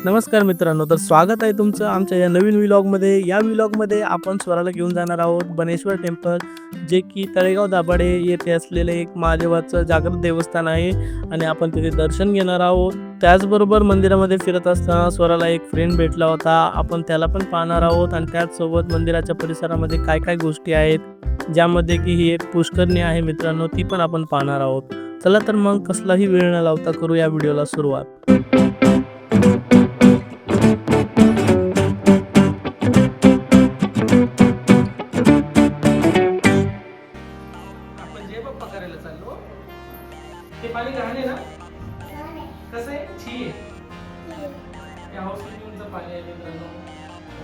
नमस्कार मित्रांनो, तर स्वागत आहे तुमचं आमच्या या नवीन व्लॉगमध्ये. या व्लॉगमध्ये आपण स्वराला घेऊन जाणार आहोत बनेश्वर टेम्पल, जे की तळेगाव दाभाडे येथे असलेले एक महादेवाचं जागृत देवस्थान आहे आणि आपण तिथे दर्शन घेणार आहोत. त्याचबरोबर मंदिरामध्ये फिरत असताना स्वराला एक फ्रेंड भेटला होता, आपण त्याला पण पाहणार आहोत आणि त्याचसोबत मंदिराच्या परिसरामध्ये काय काय गोष्टी आहेत, ज्यामध्ये की ही एक पुष्करणी आहे मित्रांनो, ती पण आपण पाहणार आहोत. चला तर मग कसलाही वेळ न लावता करू या व्हिडिओला सुरुवात. आपण जय बाप्पा करायला चाललो. ते पाणी घाण आहे ना? कसं आहे? छी आहे. हे हाऊसकीपिंगचं पाणी आहे मित्रांनो.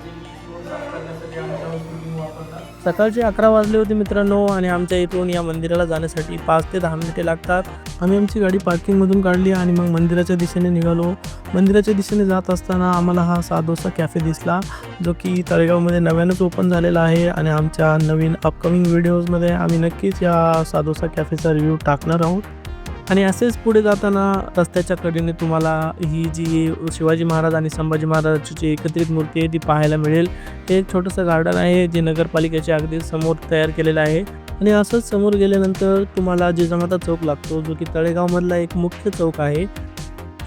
जे रोड साफ करण्यासाठी आम्ही हाऊसकीपिंग वापरतात. सकाळचे 11 वाजले होते मित्रांनो आणि आमच्या इथून या मंदिराला जाण्यासाठी 5 ते 10 मिनिटे लागतात. आम्ही आमची गाडी पार्किंगमधून काढली आणि मग मंदिराच्या दिशेने निघालो. मंदिराच्या दिशेने जात असताना आम्हाला हा साधोसा कॅफे दिसला, जो की तळेगावमध्ये नव्यानंच ओपन झालेला आहे आणि आमच्या नवीन अपकमिंग व्हिडिओजमध्ये आम्ही नक्कीच या साधोसा कॅफेचा रिव्ह्यू टाकणार आहोत. आणि असेच पुढे जाताना रस्त्याच्या कडेने तुम्हाला ही जी शिवाजी महाराज आणि संभाजी महाराजांची जी एकत्रित मूर्ती आहे ती पाहायला मिळेल. हे एक छोटंसं गार्डन आहे जे नगरपालिकेच्या अगदी समोर तयार केलेलं आहे. आणि असंच समोर गेल्यानंतर तुम्हाला जिजामाता चौक लागतो, जो की तळेगावमधला एक मुख्य चौक आहे.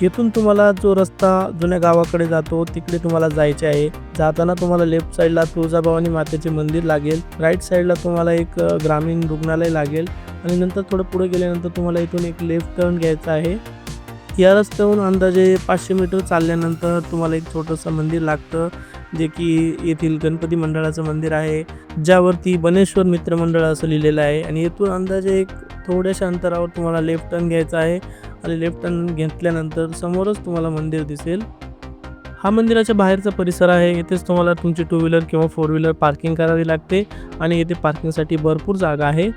येथून तुम्हाला जो रस्ता जुन्या गावाकडे जातो तिकडे तुम्हाला जायचे आहे. जाताना तुम्हाला लेफ्ट साईडला तुळजाभवानी मातेचे मंदिर लागेल, राईट साईडला तुम्हाला एक ग्रामीण रुग्णालय लागेल आणि नंतर थोडं पुढे गेल्यानंतर तुम्हाला इथून एक लेफ्ट टर्न घ्यायचा आहे. या रस्त्यावरून अंदाजे 500 मीटर चालल्यानंतर तुम्हाला एक छोटंसं मंदिर लागतं, जे की येथील गणपती मंडळाचं मंदिर आहे, ज्यावरती बनेश्वर मित्रमंडळ असं लिहिलेलं आहे. आणि येथून अंदाजे एक थोड्याशा अंतरावर तुम्हाला लेफ्ट टर्न घ्यायचा आहे आणि लेफ्ट टर्न घेतल्यानंतर समोरच तुम्हाला मंदिर दिसेल. हा मंदिराच्या बाहेरचा परिसर आहे. येथेच तुम्हाला तुमची 2 व्हीलर किंवा 4 व्हीलर पार्किंग करावी लागते आणि येथे पार्किंगसाठी भरपूर जागा आहे.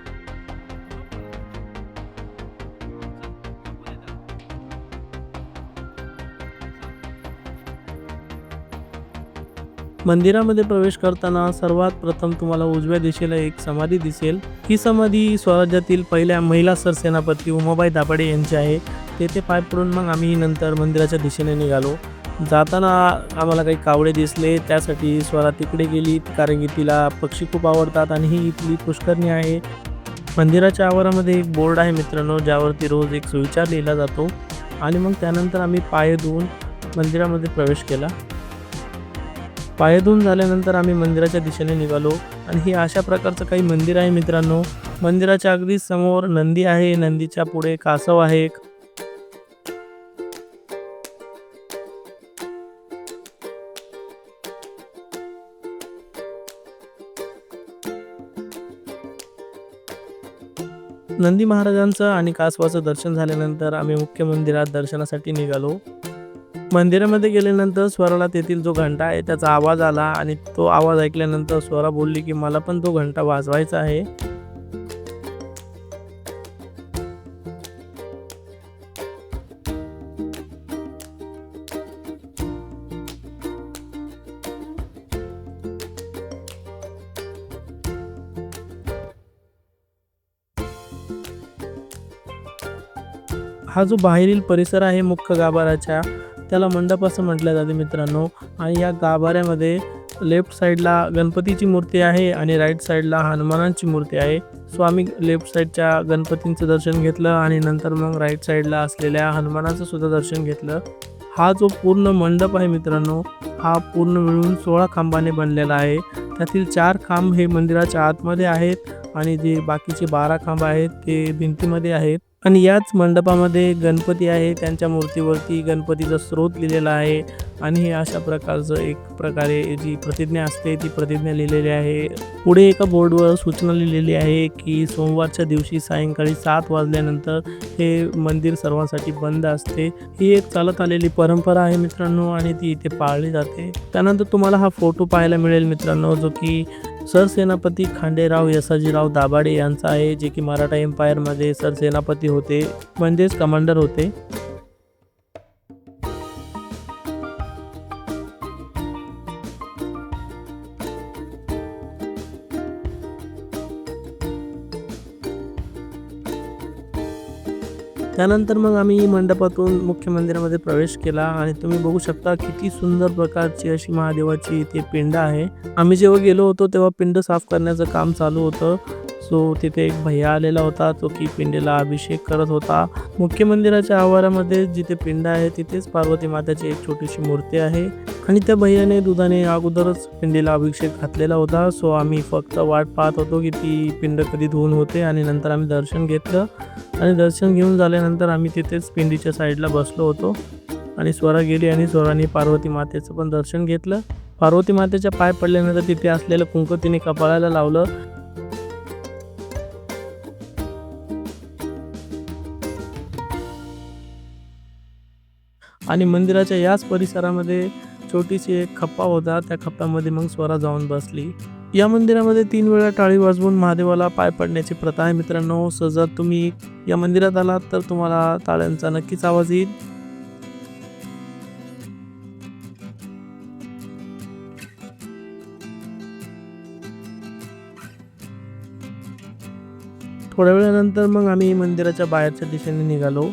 मंदिरामध्ये प्रवेश करताना सर्वात प्रथम तुम्हाला उजव्या दिशेला एक समाधी दिसेल. ही समाधी स्वराज्यातील पहिल्या महिला सरसेनापती उमाबाई दाभाडे यांची आहे. तेथे पाय पडून मग आम्ही नंतर मंदिराच्या दिशेने निघालो. जाताना आम्हाला काही कावळे दिसले, त्यासाठी स्वरा तिकडे गेली, कारण की तिला पक्षी खूप आवडतात आणि ही इथली पुष्करणी आहे. मंदिराच्या आवारामध्ये एक बोर्ड आहे मित्रांनो, ज्यावरती रोज एक सुविचार लिहिला जातो. आणि मग त्यानंतर आम्ही पाय धुवून मंदिरामध्ये प्रवेश केला. पाय धुवून झाल्यानंतर आम्ही मंदिराच्या दिशेने निघालो आणि हे अशा प्रकारचं काही मंदिर आहे मित्रांनो. मंदिराच्या अगदी समोर नंदी आहे, नंदीच्या पुढे कासव आहे. नंदी महाराजांचं आणि कासवाचं दर्शन झाल्यानंतर आम्ही मुख्य मंदिरात दर्शनासाठी निघालो. मंदिरामध्ये गेल्यानंतर स्वराला तेथील जो घंटा आहे त्याचा आवाज आला आणि तो आवाज ऐकल्यानंतर स्वरा बोलली की मला पण तो घंटा वाजवायचा आहे. हा जो बाहेरील परिसर आहे मुख्य गाभाऱ्याच्या, त्याला मंडप असं म्हटलं जाते मित्रांनो. आणि या गाभाऱ्यामध्ये लेफ्ट साईडला गणपतीची मूर्ती आहे आणि राईट साईडला हनुमानांची मूर्ती आहे. सो आम्ही लेफ्ट साईडच्या गणपतींचं दर्शन घेतलं आणि नंतर मग राईट साईडला असलेल्या हनुमानाचं सुद्धा दर्शन घेतलं. हा जो पूर्ण मंडप आहे मित्रांनो, हा पूर्ण मिळून 16 खांबाने बनलेला आहे. त्यातील 4 खांब हे मंदिराच्या आतमध्ये आहेत आणि जे बाकीचे 12 खांब आहेत ते भिंतीमध्ये आहेत. आणि याच मंडपामध्ये गणपती आहे, त्यांच्या मूर्तीवरती गणपतीचा स्रोत लिहिलेला आहे आणि हे अशा प्रकारचं एक प्रकारे जी प्रतिज्ञा असते ती प्रतिज्ञा लिहिलेली आहे. पुढे एका बोर्डवर सूचना लिहिलेली आहे की सोमवारच्या दिवशी सायंकाळी 7 वाजल्यानंतर हे मंदिर सर्वांसाठी बंद असते. ही एक चालत आलेली परंपरा आहे मित्रांनो आणि ती इथे पाळली जाते. त्यानंतर तुम्हाला हा फोटो पाहायला मिळेल मित्रांनो, जो की सरसेनापती खांडेराव यसाजीराव दाभाडे यांचा आहे, जे की मराठा एम्पायरमध्ये सरसेनापती होते, म्हणजेच कमांडर होते. त्यानंतर मग आम्ही मंडपातून मुख्य मंदिरामध्ये प्रवेश केला आणि तुम्ही बघू शकता किती सुंदर प्रकारची अशी महादेवाची इथे पिंड आहे. आम्ही जेव्हा गेलो होतो तेव्हा पिंड साफ करण्याचं काम चालू होतं. सो तिथे एक भैया आलेला होता तो की पिंडीला अभिषेक करत होता. मुख्य मंदिराच्या आवारामध्ये जिथे पिंड आहे तिथेच पार्वती माताची एक छोटीशी मूर्ती आहे आणि त्या भैयाने दुधाने अगोदरच पिंडीला अभिषेक घातलेला होता. सो आम्ही फक्त वाट पाहत होतो की ती पिंड कधी धुवून होते आणि नंतर आम्ही दर्शन घेतलं आणि दर्शन घेऊन झाल्यानंतर आम्ही तिथेच पिंडीच्या साईडला बसलो होतो आणि स्वरा गेली आणि स्वराने पार्वती मातेचं पण दर्शन घेतलं. पार्वती मातेच्या पाय पडल्यानंतर तिथे असलेलं कुंकू तिने कपाळाला लावलं. आणि मंदिराच्या याच परिसरामध्ये छोटीशी एक खप्पा होता. त्या खप्प्यामध्ये मग स्वरा जाऊन बसली. या मंदिरामध्ये 3 वेळा टाळी वाजवून महादेवाला पाय पडण्याची प्रथा आहे मित्रांनो. सो जर तुम्ही या मंदिरात आलात तर तुम्हाला टाळ्यांचा नक्कीच आवाज येईल. थोड्या वेळानंतर मग आम्ही मंदिराच्या बाहेरच्या दिशेने निघालो.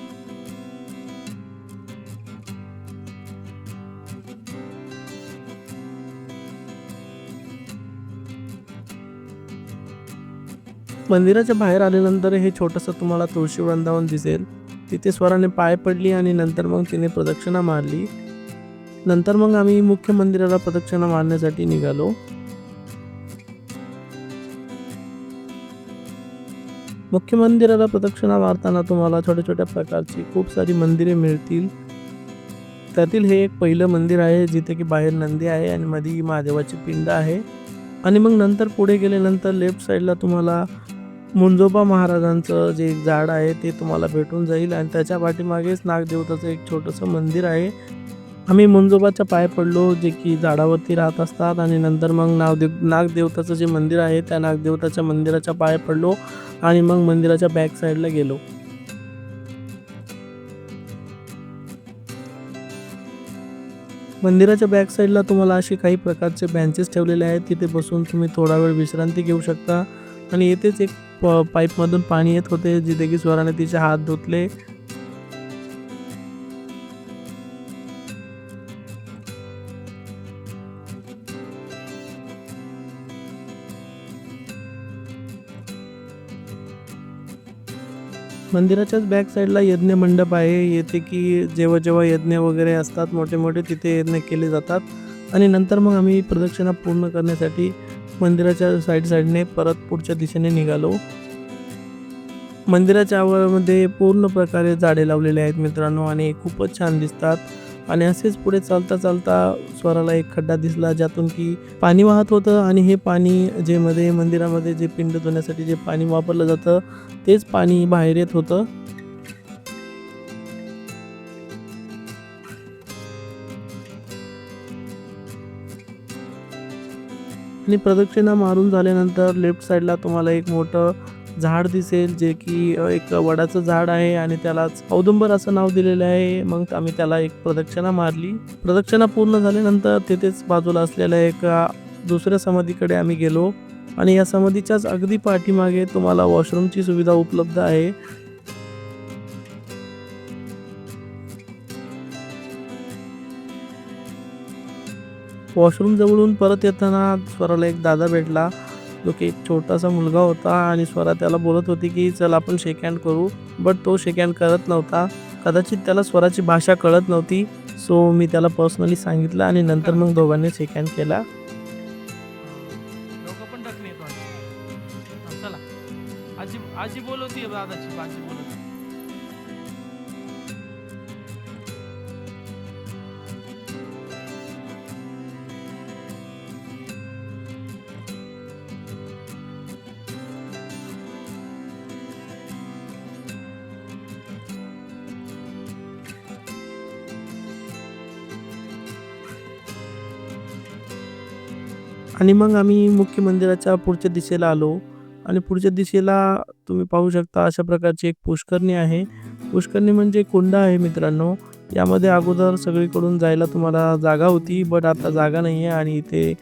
मंदिराच्या बाहेर आल्यानंतर हे छोटंसं तुम्हाला तुळशी वृंदावन दिसेल. तिथे स्वराने पाय पडली आणि नंतर मग तिने प्रदक्षिणा मारली. नंतर मग आम्ही मुख्य मंदिराला प्रदक्षिणा मारण्यासाठी निघालो. मुख्य मंदिराला प्रदक्षिणा मारताना तुम्हाला छोट्या छोट्या प्रकारची खूप सारी मंदिरे मिळतील. त्यातील हे एक पहिलं मंदिर आहे जिथे की बाहेर नंदी आहे आणि मध्ये महादेवाची पिंड आहे. आणि मग नंतर पुढे गेल्यानंतर लेफ्ट साईडला तुम्हाला मुंजोबा महाराजांचं जे एक झाड आहे ते तुम्हाला भेटून जाईल आणि त्याच्या पाठीमागेच नागदेवताचं एक छोटंसं मंदिर आहे. आम्ही मुंजोबाच्या पाय पडलो जे की झाडावरती राहत असतात आणि नंतर मग नागदेवताचं जे मंदिर आहे त्या नागदेवताच्या मंदिराच्या पाय पडलो आणि मग मंदिराच्या बॅक साईडला गेलो. मंदिराच्या बॅक साईडला तुम्हाला असे काही प्रकारचे बेंचेस ठेवलेले आहेत. तिथे बसून तुम्ही थोडा वेळ विश्रांती घेऊ शकता. आणि येथेच एक पाईपमधून पाणी येत होते जिथे की स्वराने तिचे हात धुतले. मंदिराच्याच बॅक साईडला यज्ञ मंडप आहे. येथे की जेव्हा जेव्हा यज्ञ वगैरे असतात मोठे मोठे तिथे यज्ञ केले जातात. आणि नंतर मग आम्ही प्रदक्षिणा पूर्ण करण्यासाठी मंदिराच्या साईडने परत पुढच्या दिशेने निघालो. मंदिराच्या आवारामध्ये पूर्ण प्रकारे झाडे लावलेले आहेत मित्रांनो आणि खूपच छान दिसतात. आणि असेच पुढे चालता चालता स्वराला एक खड्डा दिसला ज्यातून की पाणी वाहत होतं आणि हे पाणी जे मंदिरामध्ये जे पिंड धुण्यासाठी जे पाणी वापरलं जातं तेच पाणी बाहेर येत होतं. आणि प्रदक्षिणा मारून झाल्यानंतर लेफ्ट साईडला तुम्हाला एक मोठं झाड दिसेल जे की एक वडाचं झाड आहे आणि त्यालाच औदुंबर असं नाव दिलेलं आहे. मग आम्ही त्याला एक प्रदक्षिणा मारली. प्रदक्षिणा पूर्ण झाल्यानंतर तिथेच बाजूला असलेल्या एक दुसऱ्या समाधीकडे आम्ही गेलो आणि या समाधीच्याच अगदी पाठीमागे तुम्हाला वॉशरूमची सुविधा उपलब्ध आहे. वॉशरूम जवळून परत येताना स्वराला एक दादा भेटला जो की एक छोटासा मुलगा होता आणि स्वरा त्याला बोलत होती की चल आपण शेक हँड करू. बट तो शेक हँड करत नव्हता. कदाचित त्याला स्वराची भाषा कळत नव्हती. सो मी त्याला पर्सनली सांगितलं आणि नंतर मग दोघांनी शेक हँड केला. आजी बोलवती दादाची आजी बोलवती. आणि मग आम्ही मुख्य मंदिराच्या पुढच्या दिशेला आलो आणि पुढच्या दिशेला तुम्ही पाहू शकता अशा प्रकारची एक पुष्करणी आहे. पुष्करणी म्हणजे कुंड आहे मित्रांनो. यामध्ये अगोदर सगळीकडून जायला तुम्हाला जागा होती बट आता जागा नाही आहे आणि इथे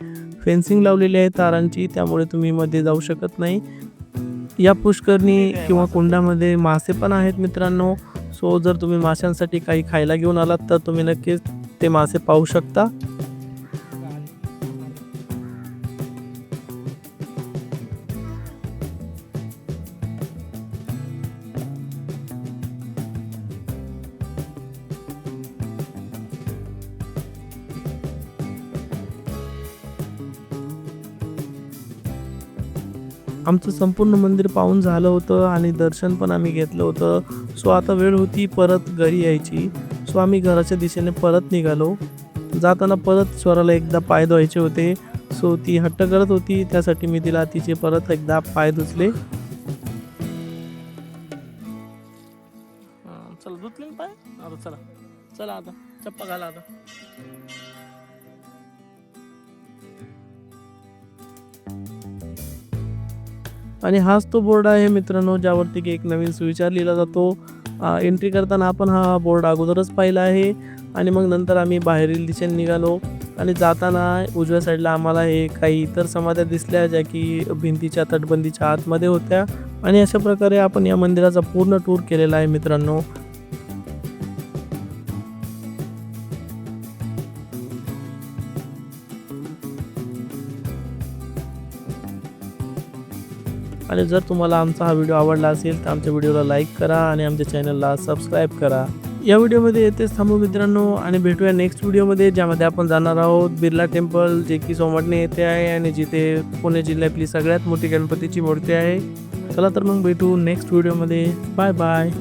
फेन्सिंग लावलेली आहे तारांची, त्यामुळे तुम्ही मध्ये जाऊ शकत नाही. या पुष्करणी किंवा कुंडामध्ये मासे पण आहेत मित्रांनो. सो जर तुम्ही माशांसाठी काही खायला घेऊन आलात तर तुम्ही नक्कीच ते मासे पाहू शकता. आमचं संपूर्ण मंदिर पाहून झालं होतं आणि दर्शन पण आम्ही घेतलं होतं. सो आता वेळ होती परत घरी यायची. सो आम्ही घराच्या दिशेने परत निघालो. जाताना परत स्वराला एकदा पाय धुवायचे होते. सो ती हट्ट करत होती, त्यासाठी मी तिला तिचे परत एकदा पाय धुतले. चला धुतले पाय. आता चला चला आता चप्पा घाला आता. आणि हाच तो बोर्ड आहे मित्रांनो, ज्यावरती की एक नवीन सुविचार लिहिला जातो. एंट्री करताना आपण हा बोर्ड अगोदरच पाहिला आहे आणि मग नंतर आम्ही बाहेरील दिशेने निघालो आणि जाताना उजव्या साईडला आम्हाला हे काही इतर समाध्या दिसल्या, ज्या की भिंतीच्या तटबंदीच्या आतमध्ये होत्या. आणि अशा प्रकारे आपण या मंदिराचा पूर्ण टूर केलेला आहे मित्रांनो. आणि जर तुम्हाला आमचा हा व्हिडिओ आवडला असेल तर आमच्या व्हिडिओला लाईक करा आणि आमच्या चॅनलला सबस्क्राईब करा. या व्हिडिओमध्ये येथेच थांबू मित्रांनो आणि भेटूया नेक्स्ट व्हिडिओमध्ये, ज्यामध्ये आपण जाणार आहोत बिर्ला टेम्पल, जे की सोमवारने येथे आहे आणि जिथे पुणे जिल्ह्यातली सगळ्यात मोठी गणपतीची मूर्ती आहे. चला तर मग भेटू नेक्स्ट व्हिडिओमध्ये. Bye bye.